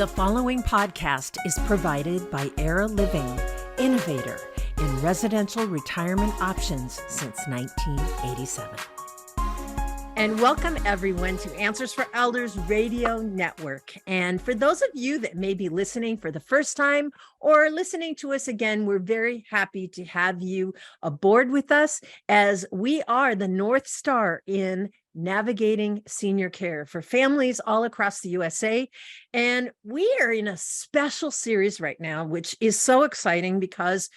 The following podcast is provided by Era Living, innovator in residential retirement options since 1987. And welcome everyone to Answers for Elders Radio Network. And for those of you that may be listening for the first time or listening to us again, we're very happy to have you aboard with us as we are the North Star in navigating senior care for families all across the USA. And we are in a special series right now, which is so exciting because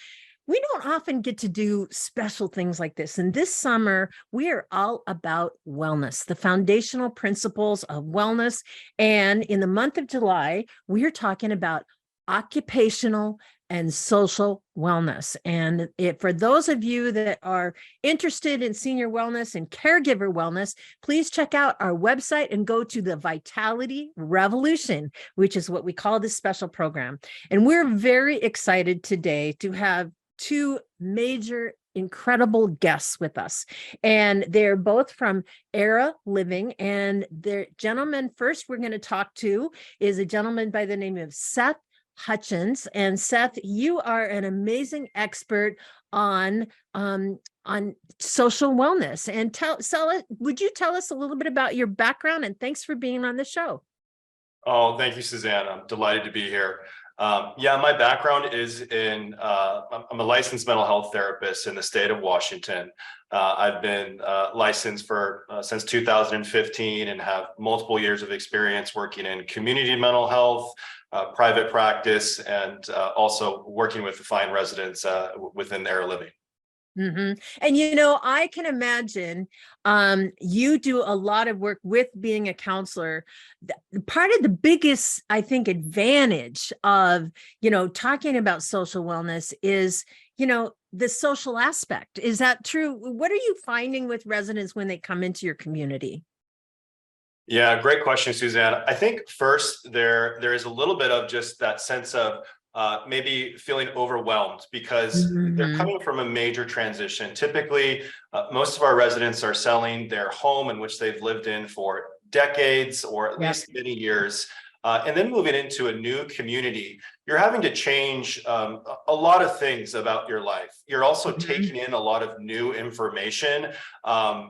we don't often get to do special things like this. And this summer, we are all about wellness, the foundational principles of wellness. And in the month of July, we are talking about occupational and social wellness. And for those of you that are interested in senior wellness and caregiver wellness, please check out our website and go to the Vitality Revolution, which is what we call this special program. And we're very excited today to have two major incredible guests with us, and they're both from Era Living. And the gentleman first we're going to talk to is a gentleman by the name of Seth Hutchins. And Seth, you are an amazing expert on social wellness. And would you tell us a little bit about your background? And thanks for being on the show. Oh, thank you, Suzanne. I'm delighted to be here. My background is in, I'm a licensed mental health therapist in the state of Washington. I've been licensed since 2015 and have multiple years of experience working in community mental health, private practice, and also working with fine residents within Era Living. Mm-hmm. And, I can imagine you do a lot of work with being a counselor. Part of the biggest, I think, advantage of, talking about social wellness is, the social aspect. Is that true? What are you finding with residents when they come into your community? Yeah, great question, Suzanne. I think first there is a little bit of just that sense of maybe feeling overwhelmed because they're coming from a major transition. Typically, most of our residents are selling their home in which they've lived in for decades or at least many years. And then moving into a new community, you're having to change a lot of things about your life. You're also taking in a lot of new information.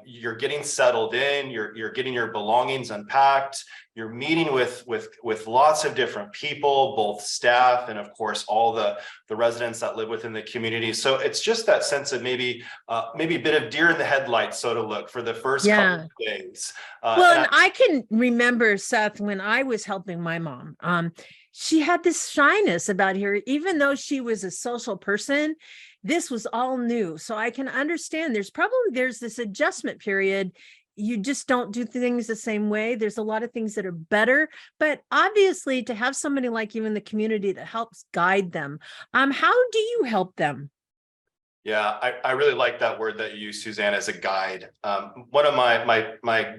You're getting settled in, you're getting your belongings unpacked. You're meeting with lots of different people, both staff and of course all the residents that live within the community. So it's just that sense of maybe a bit of deer in the headlights, so to look, for the first couple of days. And I can remember, Seth, when I was helping my mom, she had this shyness about her, even though she was a social person. This was all new. So I can understand there's this adjustment period. You just don't do things the same way. There's a lot of things that are better, but obviously to have somebody like you in the community that helps guide them. How do you help them? Yeah, I really like that word that you use, Suzanne, as a guide. One of my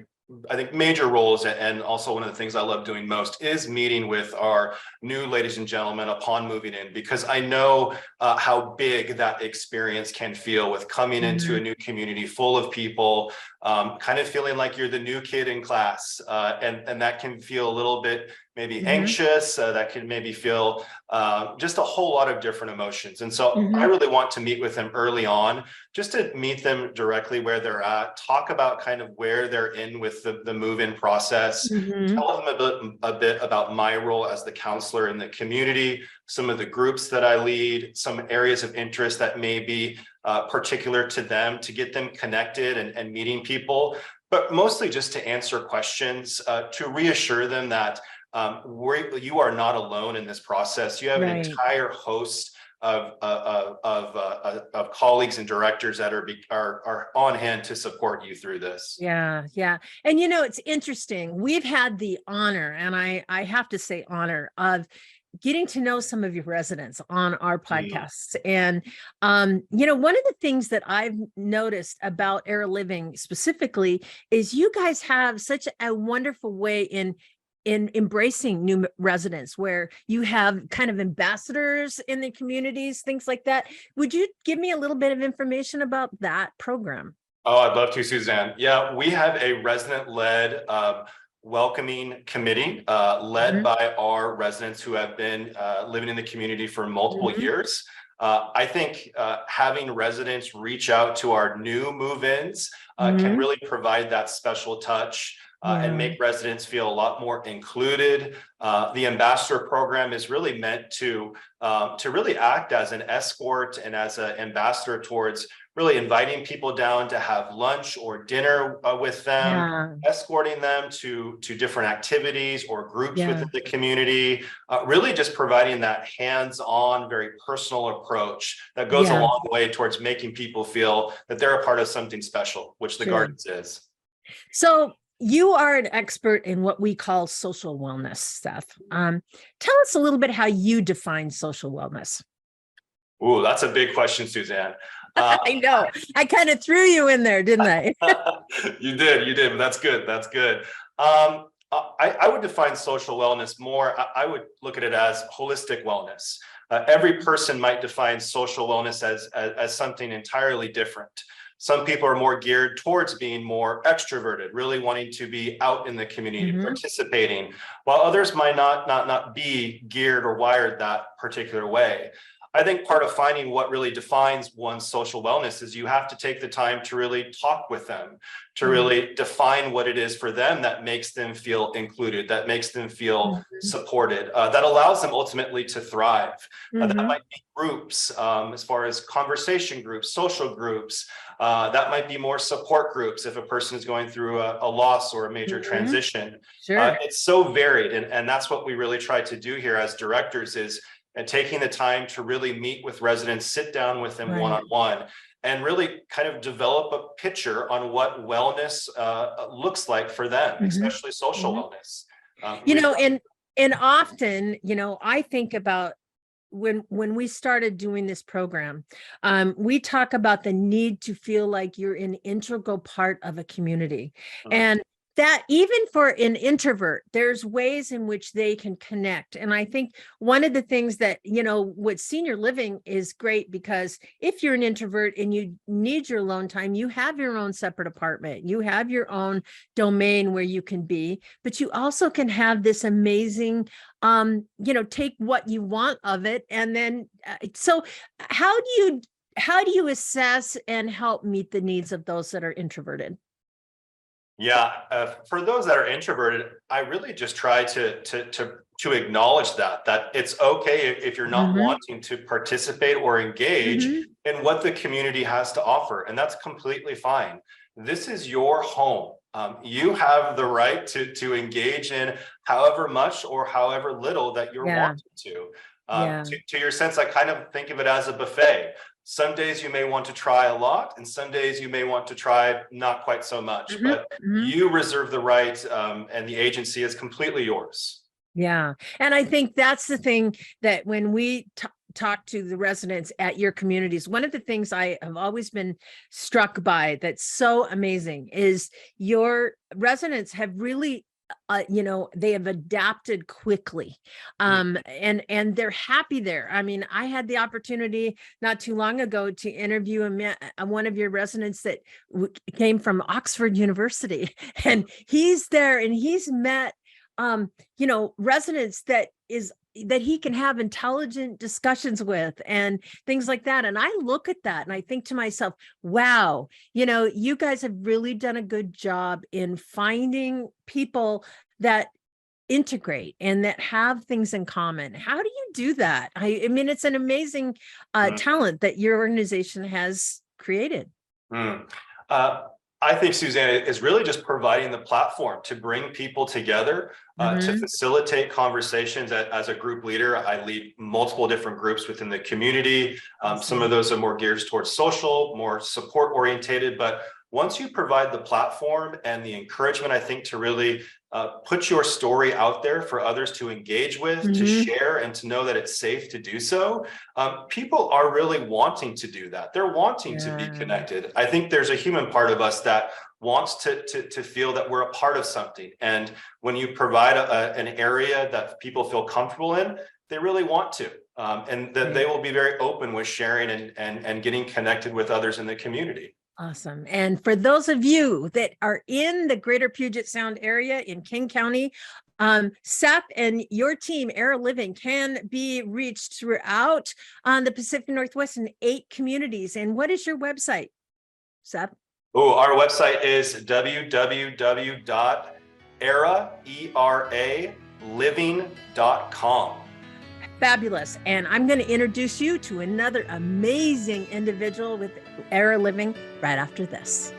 I think major roles, and also one of the things I love doing most, is meeting with our new ladies and gentlemen upon moving in, because I know how big that experience can feel with coming into a new community full of people, kind of feeling like you're the new kid in class, and that can feel a little bit maybe anxious, that can maybe feel just a whole lot of different emotions. And so I really want to meet with them early on, just to meet them directly where they're at, talk about kind of where they're in with the move-in process, tell them a bit about my role as the counselor in the community, some of the groups that I lead, some areas of interest that may be particular to them, to get them connected and meeting people, but mostly just to answer questions, to reassure them that you are not alone in this process. You have an entire host of colleagues and directors that are on hand to support you through this. Yeah. And it's interesting. We've had the honor, and I have to say honor, of getting to know some of your residents on our podcasts. And, one of the things that I've noticed about Era Living specifically is you guys have such a wonderful way in embracing new residents, where you have kind of ambassadors in the communities, things like that. Would you give me a little bit of information about that program? Oh, I'd love to, Suzanne. Yeah, we have a resident-led welcoming committee led by our residents who have been living in the community for multiple years. I think having residents reach out to our new move-ins can really provide that special touch and make residents feel a lot more included. The ambassador program is really meant to really act as an escort and as an ambassador towards really inviting people down to have lunch or dinner with them, escorting them to different activities or groups within the community, really just providing that hands-on, very personal approach that goes a long way towards making people feel that they're a part of something special, which the Gardens is. So you are an expert in what we call social wellness, Seth. Tell us a little bit how you define social wellness. Ooh, that's a big question, Suzanne. I know. I kind of threw you in there, didn't I? You did. But that's good. That's good. I would define social wellness more. I would look at it as holistic wellness. Every person might define social wellness as something entirely different. Some people are more geared towards being more extroverted, really wanting to be out in the community, participating, while others might not be geared or wired that particular way. I think part of finding what really defines one's social wellness is you have to take the time to really talk with them, to really define what it is for them that makes them feel included, that makes them feel supported, that allows them ultimately to thrive. That might be groups, as far as conversation groups, social groups. That might be more support groups if a person is going through a loss or a major transition. It's so varied, and that's what we really try to do here as directors is and taking the time to really meet with residents, sit down with them one-on-one, and really kind of develop a picture on what wellness looks like for them, especially social wellness. And often, I think about when we started doing this program, we talk about the need to feel like you're an integral part of a community. And that even for an introvert, there's ways in which they can connect. And I think one of the things that, with senior living is great because if you're an introvert and you need your alone time, you have your own separate apartment, you have your own domain where you can be, but you also can have this amazing, take what you want of it. And then, so how do you assess and help meet the needs of those that are introverted? Yeah, for those that are introverted, I really just try to acknowledge that it's okay if you're not wanting to participate or engage in what the community has to offer, and that's completely fine. This is your home. You have the right to engage in however much or however little that you're wanting to. To your sense, I kind of think of it as a buffet. Some days you may want to try a lot, and some days you may want to try not quite so much, but you reserve the right, and the agency is completely yours. Yeah. And I think that's the thing that when we talk to the residents at your communities, one of the things I have always been struck by that's so amazing is your residents have really they have adapted quickly, and they're happy there. I mean, I had the opportunity not too long ago to interview one of your residents that came from Oxford University, and he's there and he's met, residents that he can have intelligent discussions with and things like that. And I look at that and I think to myself, wow, you guys have really done a good job in finding people that integrate and that have things in common. How do you do that? I mean, it's an amazing talent that your organization has created. I think Suzanne is really just providing the platform to bring people together, to facilitate conversations. As a group leader, I lead multiple different groups within the community. Some of those are more geared towards social, more support orientated, but once you provide the platform and the encouragement, I think, to really put your story out there for others to engage with, to share, and to know that it's safe to do so, people are really wanting to do that. They're wanting to be connected. I think there's a human part of us that wants to feel that we're a part of something. And when you provide an area that people feel comfortable in, they really want to. And that they will be very open with sharing and getting connected with others in the community. Awesome. And for those of you that are in the greater Puget Sound area in King County, Seth and your team, Era Living, can be reached throughout the Pacific Northwest in 8 communities. And what is your website, Seth? Oh, our website is www.eraliving.com. Fabulous. And I'm going to introduce you to another amazing individual with Era Living right after this.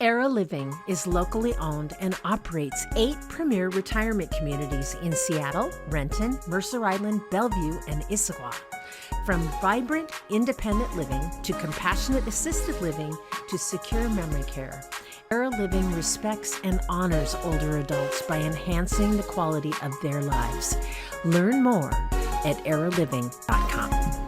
Era Living is locally owned and operates 8 premier retirement communities in Seattle, Renton, Mercer Island, Bellevue, and Issaquah. From vibrant, independent living to compassionate assisted living to secure memory care, Era Living respects and honors older adults by enhancing the quality of their lives. Learn more at eraliving.com.